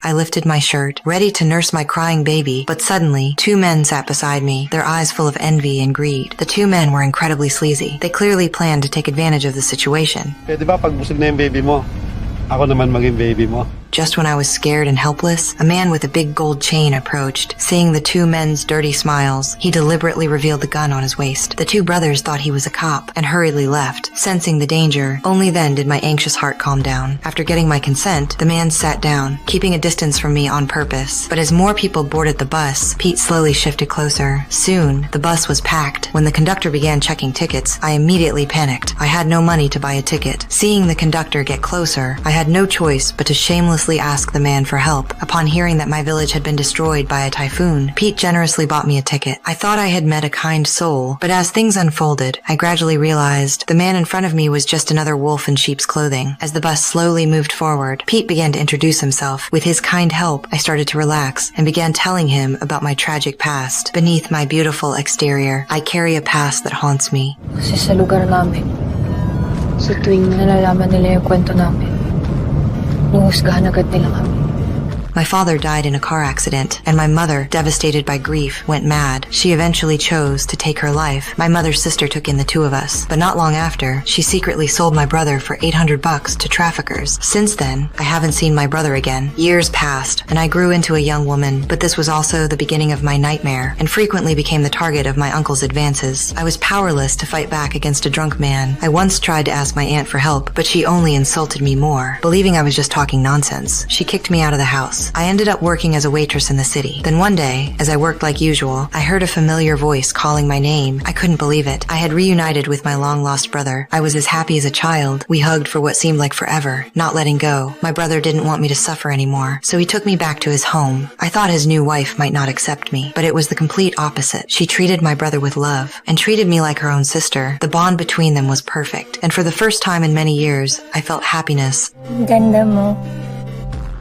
I lifted my shirt, ready to nurse my crying baby, but suddenly, 2 men sat beside me, their eyes full of envy and greed. The 2 men were incredibly sleazy. They clearly planned to take advantage of the situation. Pwede ba pag busog na yung baby mo, ako naman maging baby mo? Just when I was scared and helpless, a man with a big gold chain approached. Seeing the 2 men's dirty smiles, he deliberately revealed the gun on his waist. The 2 brothers thought he was a cop and hurriedly left. Sensing the danger, only then did my anxious heart calm down. After getting my consent, the man sat down, keeping a distance from me on purpose. But as more people boarded the bus, Pete slowly shifted closer. Soon, the bus was packed. When the conductor began checking tickets, I immediately panicked. I had no money to buy a ticket. Seeing the conductor get closer, I had no choice but to shamelessly ask the man for help. Upon hearing that my village had been destroyed by a typhoon, Pete generously bought me a ticket. I thought I had met a kind soul, but as things unfolded, I gradually realized the man in front of me was just another wolf in sheep's clothing. As the bus slowly moved forward, Pete began to introduce himself. With his kind help, I started to relax and began telling him about my tragic past. Beneath my beautiful exterior, I carry a past that haunts me. Kasi sa lugar namin, sa tuwing nalalaman nila yung kwento namin, nuhusgahan agad nila kami. My father died in a car accident, and my mother, devastated by grief, went mad. She eventually chose to take her life. My mother's sister took in the 2 of us, but not long after, she secretly sold my brother for $800 to traffickers. Since then, I haven't seen my brother again. Years passed, and I grew into a young woman, but this was also the beginning of my nightmare, and frequently became the target of my uncle's advances. I was powerless to fight back against a drunk man. I once tried to ask my aunt for help, but she only insulted me more. Believing I was just talking nonsense, she kicked me out of the house. I ended up working as a waitress in the city. Then one day, as I worked like usual, I heard a familiar voice calling my name. I couldn't believe it. I had reunited with my long-lost brother. I was as happy as a child. We hugged for what seemed like forever, not letting go. My brother didn't want me to suffer anymore, so he took me back to his home. I thought his new wife might not accept me, but it was the complete opposite. She treated my brother with love, and treated me like her own sister. The bond between them was perfect, and for the first time in many years, I felt happiness. Ganda mo.